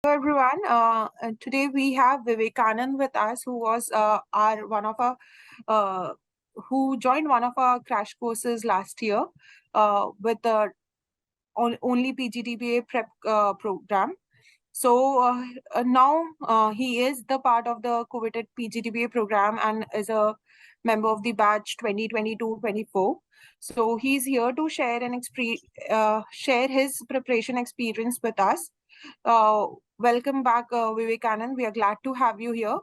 everyone. Today we have Vivekanand with us, who was our one of our who joined one of our crash courses last year with the only PGDBA prep program. So now he is the part of the coveted PGDBA program and is a member of the batch 2022-24. So he's here to share his preparation experience with us. Welcome back, Vivekanand. We are glad to have you here.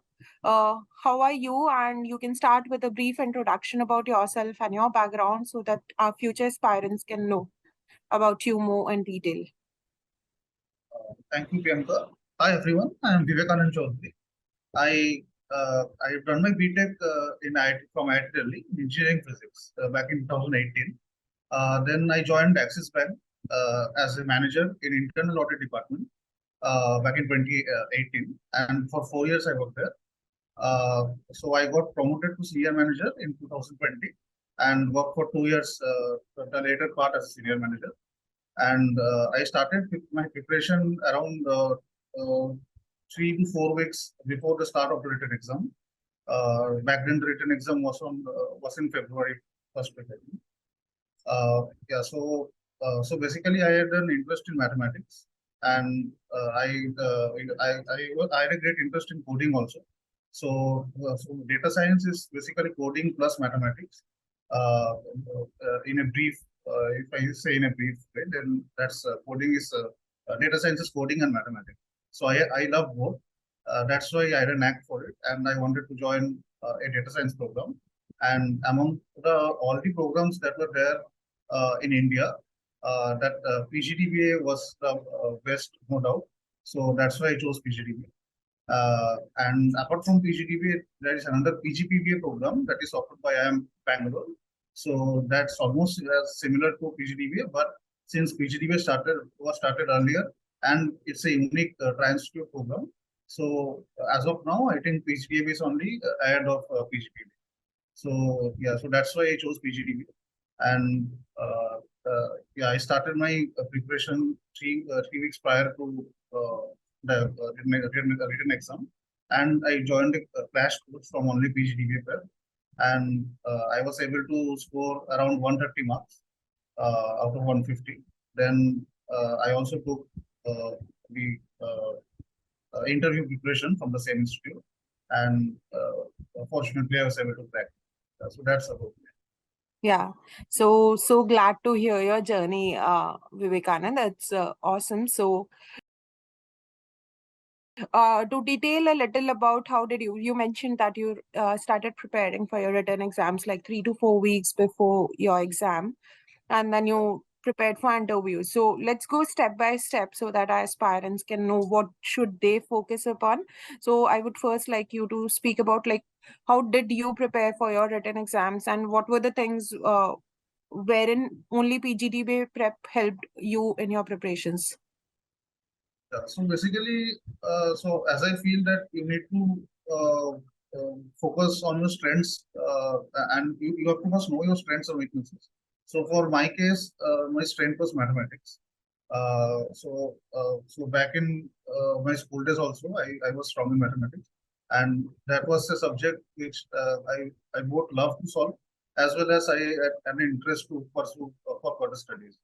How are you? And you can start with a brief introduction about yourself and your background so that our future aspirants can know about you more in detail. Thank you, Priyanka. Hi, everyone. I am Vivekanand Chaudhary. I've done my BTech in IIT from IIT Delhi in engineering physics back in 2018. Then I joined Axis Bank as a manager in internal audit department back in 2018, and for 4 years I worked there. So I got promoted to senior manager in 2020 and worked for 2 years the later part as a senior manager. And I started my preparation around 3 to 4 weeks before the start of the written exam. Back then, the written exam was in February 1st. So basically, I had an interest in mathematics, and I had a great interest in coding also. So data science is basically coding plus mathematics. In a brief, if I say in a brief way, then that's coding is data science is coding and mathematics. So I love both. That's why I had a knack for it, and I wanted to join a data science program. And among all the programs that were there in India, that PGDBA was the best, no doubt. So that's why I chose PGDBA. And apart from PGDBA, there is another PGPBA program that is offered by IIM Bangalore. So that's almost similar to PGDBA, but since PGDBA was started earlier, and it's a unique transcript program. So as of now, I think PGDBA is only ahead of PGPBA. So yeah, so that's why I chose PGDBA. And yeah, I started my preparation 3 weeks prior to the written exam, and I joined a crash course from only PGDBA prep, and I was able to score around 130 marks out of 150. Then I also took the interview preparation from the same institute, and fortunately I was able to crack. So that's about it. Yeah, so glad to hear your journey, Vivekanand. That's awesome. So, to detail a little about how did you mentioned that you started preparing for your written exams like 3 to 4 weeks before your exam, and then you prepared for interviews. So let's go step by step so that our aspirants can know what should they focus upon. So I would first like you to speak about like how did you prepare for your written exams and what were the things wherein only PGDBA prep helped you in your preparations. Yeah, so basically, so as I feel that you need to focus on your strengths, and you have to first know your strengths and weaknesses. So for my case, my strength was mathematics. So back in my school days also, I was strong in mathematics, and that was a subject which I both love to solve, as well as I had an interest to pursue for further studies.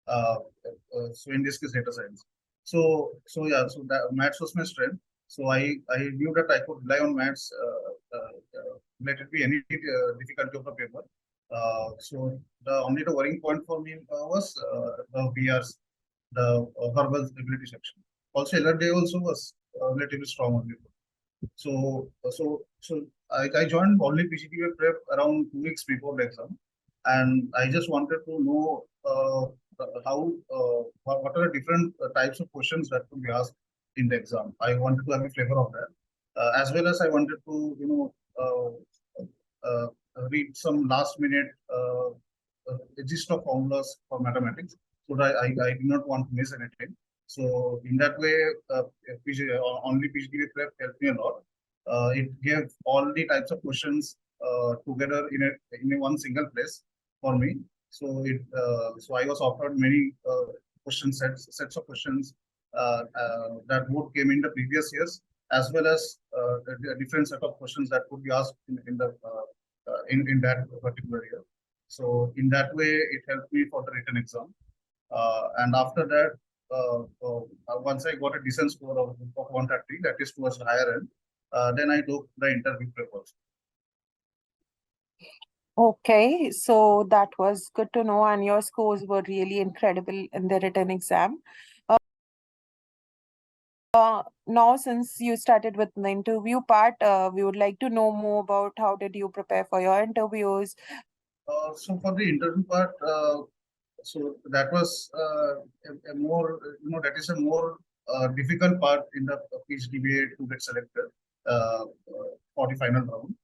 So in this case, data science. So yeah, so that maths was my strength. So I knew that I could rely on maths, let it be any difficulty of the paper. So the worrying point for me was the VRs, the verbal ability section. Also, LRD also was relatively strong on paper. So I joined only PGDBA prep around 2 weeks before the exam, and I just wanted to know what are the different types of questions that could be asked in the exam. I wanted to have a flavor of that, as well as I wanted to read some last minute gist of formulas for mathematics, so that I did not want to miss anything. So in that way, only PGDBA prep helped me a lot. It gave all the types of questions together in a one single place for me. So I was offered many sets of questions that both came in the previous years, as well as a different set of questions that could be asked in that particular year. So in that way, it helped me for the written exam. And after that, once I got a decent score of 130, that is towards the higher end, then I took the interview prep also. Okay, so that was good to know, and your scores were really incredible in the written exam. Now, since you started with the interview part, we would like to know more about how did you prepare for your interviews. So for the interview part, so that was a more, that is a more difficult part in the PGDBA to get selected for the final round.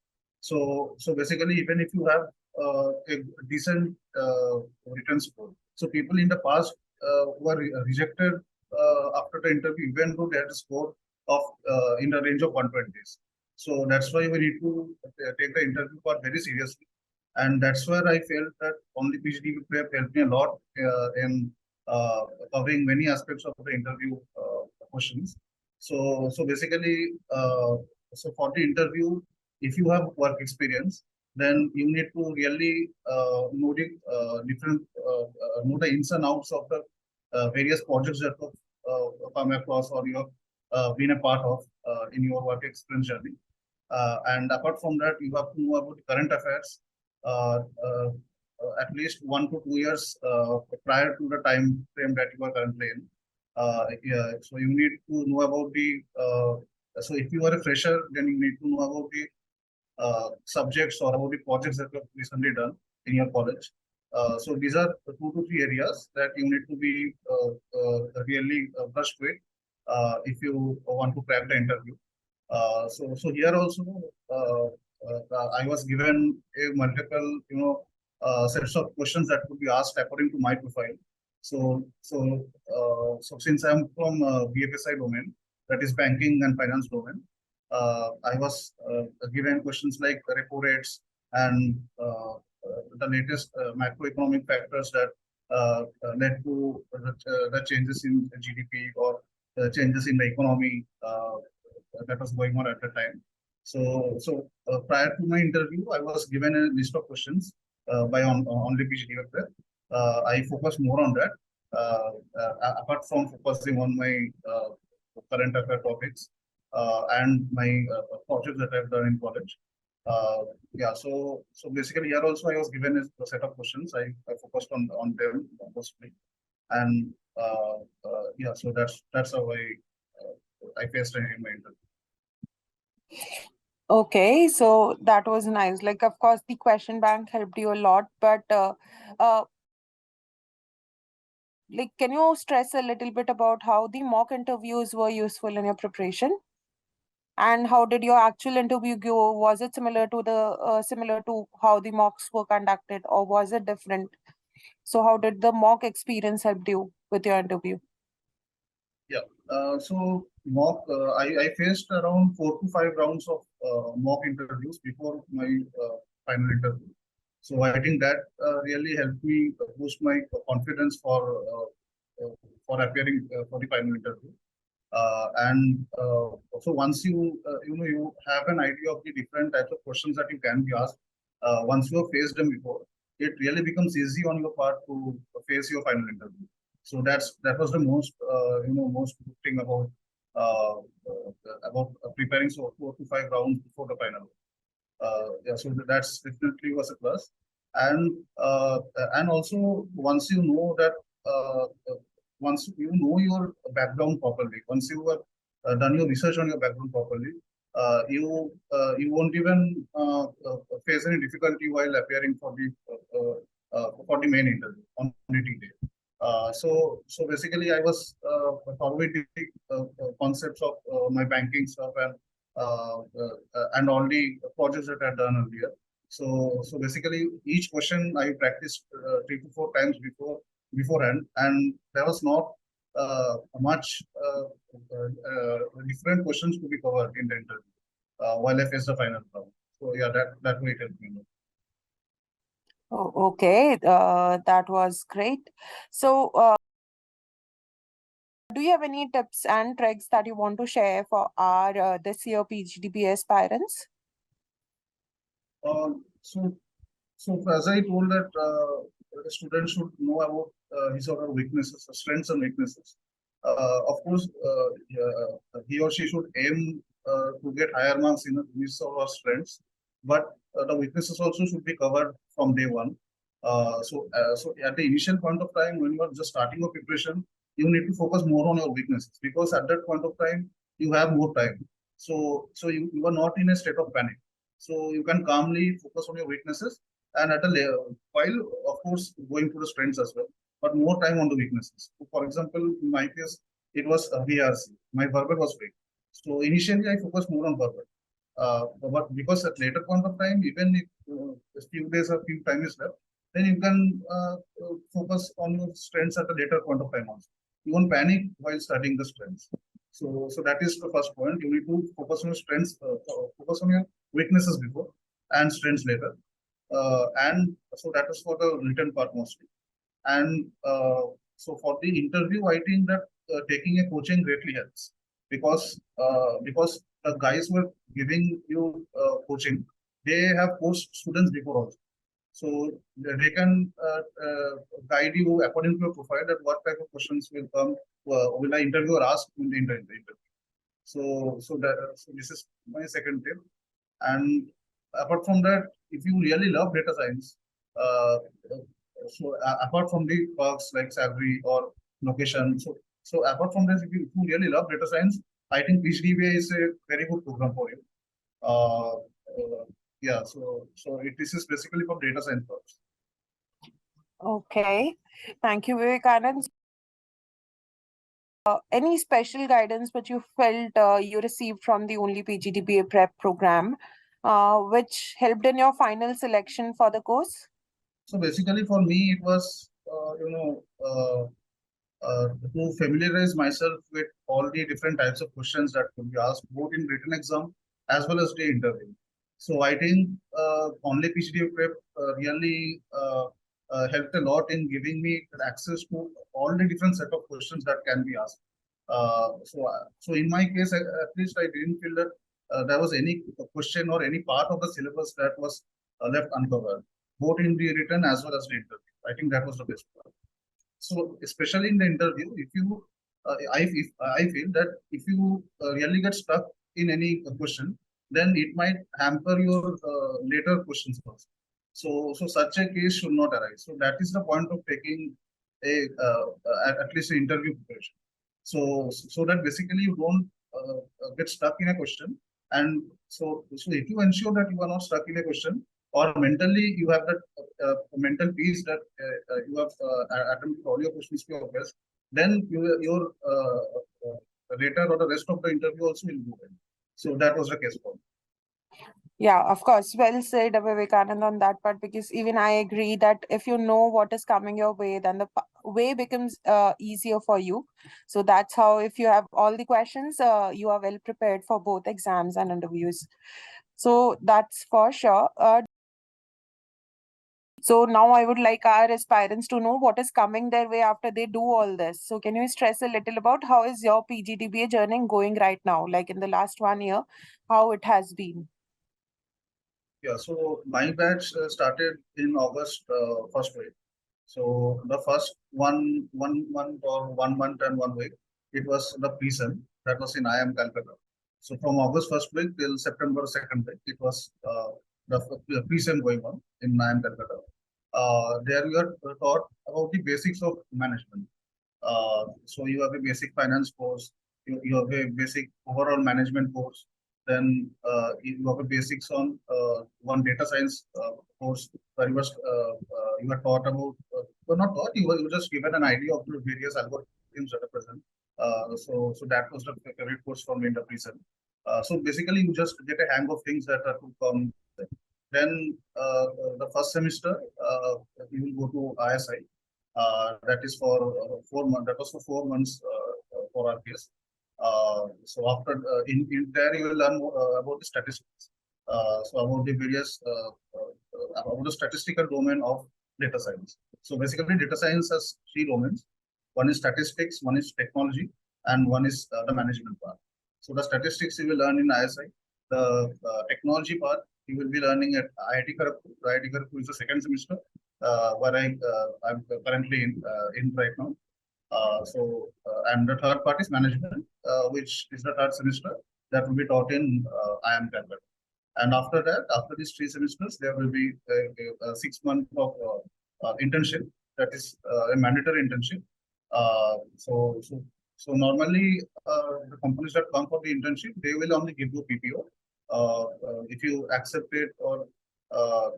So basically, even if you have a decent written score, so people in the past were rejected after the interview, even though they had a score of in the range of 120s. So that's why we need to take the interview part very seriously, and that's where I felt that only PGDB prep helped me a lot in covering many aspects of the interview questions. So basically, so for the interview, if you have work experience, then you need to really know the know the ins and outs of the various projects that you've come across or you have been a part of in your work experience journey. And apart from that, you have to know about current affairs uh, uh, at least 1 to 2 years prior to the time frame that you are currently in. Yeah, so you need to know about the. So if you are a fresher, then you need to know about the subjects or about the projects that you have recently done in your college. So these are the 2 to 3 areas that you need to be really brushed with if you want to crack the interview. So here also, I was given a multiple, sets of questions that could be asked according to my profile. So since I'm from BFSI domain, that is banking and finance domain, I was given questions like repo rates and the latest macroeconomic factors that led to the changes in GDP or changes in the economy that was going on at the time. So prior to my interview, I was given a list of questions by only PGDBA. I focused more on that, apart from focusing on my current affair topics and my projects that I've done in college. Yeah, so basically here also I was given a set of questions. I focused on them mostly, and yeah, so that's how I faced in my interview. Okay, so that was nice. Like, of course, the question bank helped you a lot, but uh, like, can you stress a little bit about how the mock interviews were useful in your preparation? And how did your actual interview go? Was it similar to how the mocks were conducted, or was it different? So, how did the mock experience help you with your interview? Yeah. So mock, I faced around 4 to 5 rounds of mock interviews before my final interview. So I think that really helped me boost my confidence for appearing for the final interview. And so once you have an idea of the different types of questions that you can be asked, once you have faced them before, it really becomes easy on your part to face your final interview. So that was the most good thing about preparing so 4 to 5 rounds before the final. Yeah, so that's definitely was a plus. And also once you know that once you know your background properly, once you have done your research on your background properly, you won't even face any difficulty while appearing for the main interview on the day. So basically, I was following the concepts of my banking stuff and all the projects that I've done earlier. So basically, each question I practiced 3 to 4 times beforehand, and there was not much different questions to be covered in the interview while I faced the final round. So yeah, that way it helped me. Oh, okay, that was great. So, Do you have any tips and tricks that you want to share for our this year PGDBA aspirants? So, as I told that a student should know about his or her weaknesses, strengths and weaknesses. Of course, he or she should aim to get higher marks in his or her strengths, but the weaknesses also should be covered from day one. So at the initial point of time, when you are just starting your preparation, you need to focus more on your weaknesses because at that point of time you have more time. So you are not in a state of panic. So you can calmly focus on your weaknesses and at a layer, while of course going to the strengths as well, but more time on the weaknesses. So for example, in my case, it was VRC. My verbal was weak. So initially I focused more on verbal. But because at later point of time, even if a few days or few time is left, then you can focus on your strengths at a later point of time also. You won't panic while studying the strengths. So that is the first point. You need to focus on your strengths, focus on your weaknesses before and strengths later. And so that is for the written part mostly. And so for the interview, I think that taking a coaching greatly helps because the guys who are giving you coaching, they have coached students before also. So they can guide you according to your profile that what type of questions will come, will the interviewer ask in the interview. So this is my second tip. And apart from that, if you really love data science, uh, apart from the perks like salary or location, so apart from this, if you really love data science, I think PGDBA is a very good program for you. Uh, yeah, this is basically for data science perks. Okay, thank you, Vivekanand. Any special guidance which you felt you received from the only PGDBA prep program, which helped in your final selection for the course? So basically, for me, it was to familiarize myself with all the different types of questions that could be asked, both in written exam as well as the interview. So I think only PGDBA prep really helped a lot in giving me access to all the different set of questions that can be asked. So in my case, at least I didn't feel that there was any question or any part of the syllabus that was left uncovered, both in the written as well as the interview. I think that was the best part. So especially in the interview, if you, I feel that if you really get stuck in any question, then it might hamper your later questions also. So such a case should not arise. So that is the point of taking at least an interview preparation. So that basically you don't get stuck in a question, and so if you ensure that you are not stuck in a question, or mentally you have that mental peace that you have attempted all your questions to your best, then your later or the rest of the interview also will go well. So that was the case for me. Yeah, of course. Well said, Vivekanand, on that part, because even I agree that if you know what is coming your way, then the way becomes easier for you. So that's how, if you have all the questions, you are well prepared for both exams and interviews. So that's for sure. So now I would like our aspirants to know what is coming their way after they do all this. So can you stress a little about how is your PGDBA journey going right now, like in the last 1 year, how it has been? Yeah, so my batch started in August first week. So the first one month or 1 month and 1 week, it was the pre-sem that was in IIM Calcutta. So from August first week till September second week, it was the pre-sem going on in IIM Calcutta. There we are taught about the basics of management. So you have a basic finance course, you have a basic overall management course, then you have a basics on one data science course where you were taught about, well not taught, you were just given an idea of the various algorithms that are present. So that was the favorite course for me in the pre-sem. So basically you just get a hang of things that are to come. Then the first semester, you will go to ISI. That is for 4 months. That was for 4 months for our case. So after in there you will learn more, about the statistics. So about the various about the statistical domain of data science. So basically, data science has three domains. One is statistics, one is technology, and one is the management part. So the statistics you will learn in ISI. The technology part you will be learning at IIT Kharagpur. IIT Kharagpur is the second semester, where I'm currently in right now. And the third part is management, which is the third semester that will be taught in IIM Calcutta. And after that, after these 3 semesters, there will be a 6 month of internship. That is a mandatory internship. Uh, so, so, so normally the companies that come for the internship, they will only give you PPO. If you accept it, or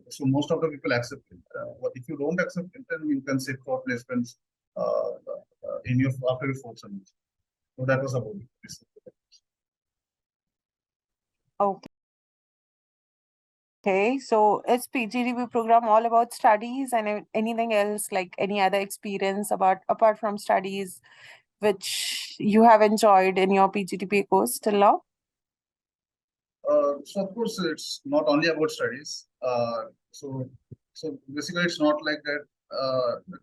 so most of the people accept it. If you don't accept it, then you can sit for placements in your after your 4 semester. So that was about it. Okay, so is PGDB program all about studies and anything else, like any other experience apart from studies, which you have enjoyed in your PGDB course till now? So of course it's not only about studies. So basically it's not like that.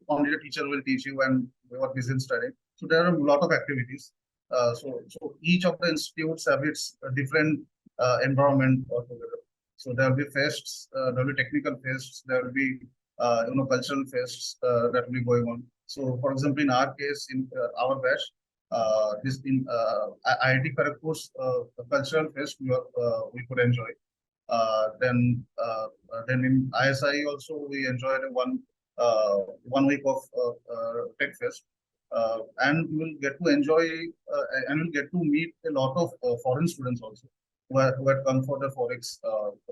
Only the teacher will teach you and what is in study. So there are a lot of activities. So each of the institutes have its different environment altogether. So there will be fests, there will be technical fests, there will be cultural fests that will be going on. So for example, in our case, in our batch, this in IIT Kharagpur's cultural fest we could enjoy. Then in ISI also we enjoyed uh, 1 week of tech fest, and you will get to enjoy and you'll get to meet a lot of foreign students also who had come for the forex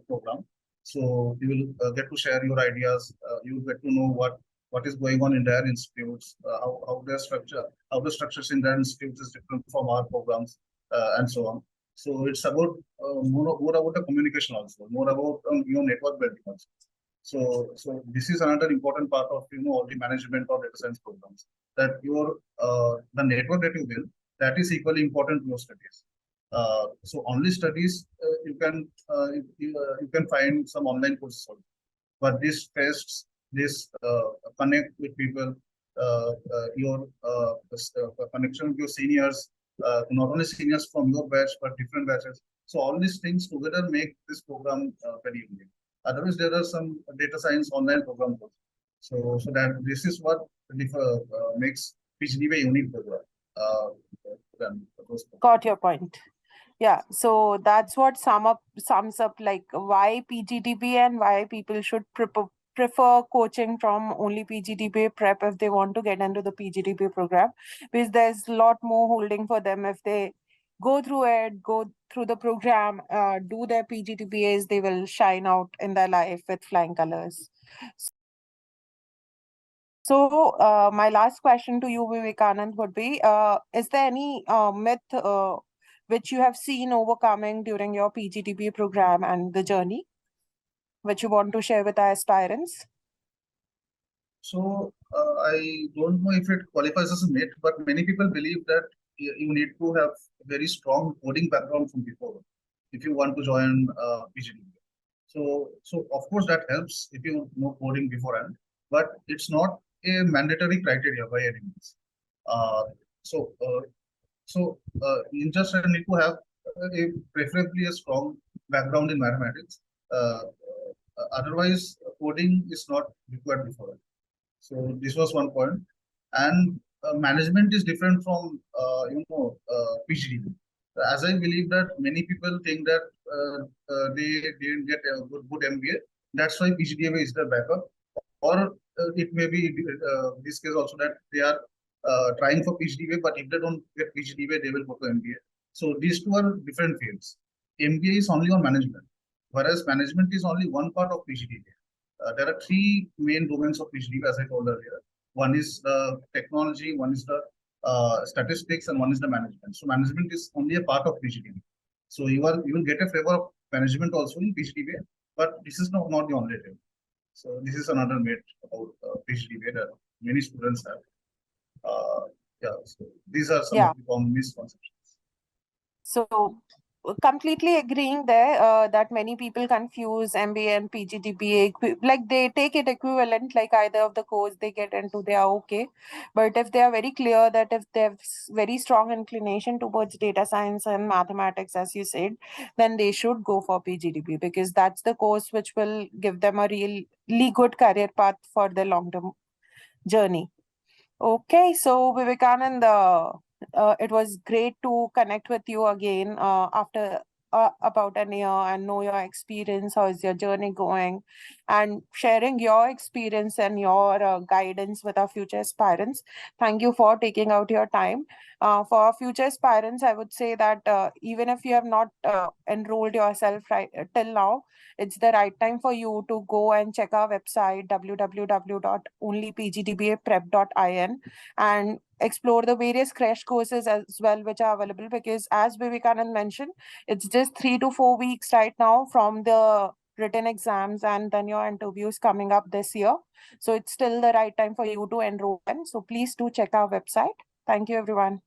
program. So you will get to share your ideas. You will get to know what is going on in their institutes, how their structure, how the structures in their institutes is different from our programs, and so on. So it's about more about the communication also, more about network building also. So this is another important part of all the management of data science programs. That your the network that you build, that is equally important to your studies. So only studies you can find some online courses also. But these tests, this connect with people, your connection with your seniors, not only seniors from your batch but different batches. So all these things together make this program very unique. Otherwise, there are some data science online programs also. So that this is what makes PGDBA unique program. Uh, than those programs. Got your point. Yeah, so that's what sums up like why PGDB and why people should prefer coaching from only PGDB prep if they want to get into the PGDB program, because there's a lot more holding for them if they go through the program, do their PGDBAs, they will shine out in their life with flying colors. So, my last question to you, Vivekanand, would be: is there any myth which you have seen overcoming during your PGDB program and the journey, which you want to share with our aspirants? So I don't know if it qualifies as a myth, but many people believe that you need to have a very strong coding background from before if you want to join PGDBA. So of course that helps if you know coding beforehand, but it's not a mandatory criteria by any means. Uh, so uh, you just need to have preferably a strong background in mathematics. Otherwise, coding is not required before. So this was one point. And management is different from PGDB. As I believe that many people think that they didn't get a good MBA. That's why PGDBA is the backup. Or it may be this case also that they are trying for PGDBA, but if they don't get PGDBA, they will go to MBA. So these two are different fields. MBA is only on management, whereas management is only one part of PGDBA. There are three main domains of PGDBA, as I told earlier. One is the technology, one is the statistics, and one is the management. So management is only a part of PGDBA. So you will get a flavor of management also in PGDBA, but this is not the only thing. So this is another myth about PGDBA that many students have. Yeah, so these are some Yeah. of the common misconceptions. So, completely agreeing there that many people confuse MBA and PGDBA. Like they take it equivalent, like either of the course they get into, they are okay. But if they are very clear that if they have very strong inclination towards data science and mathematics, as you said, then they should go for PGDBA, because that's the course which will give them a really good career path for their long term journey. Okay, so Vivekanand, it was great to connect with you again after about an year and know your experience. How is your journey going? And sharing your experience and your guidance with our future aspirants. Thank you for taking out your time. For our future aspirants, I would say that even if you have not enrolled yourself right till now, it's the right time for you to go and check our website www.onlypgdbaprep.in and explore the various crash courses as well which are available, because as Vivekanand mentioned, it's just 3 to 4 weeks right now from the written exams, and then your interviews coming up this year. So it's still the right time for you to enroll in. So please do check our website. Thank you, everyone.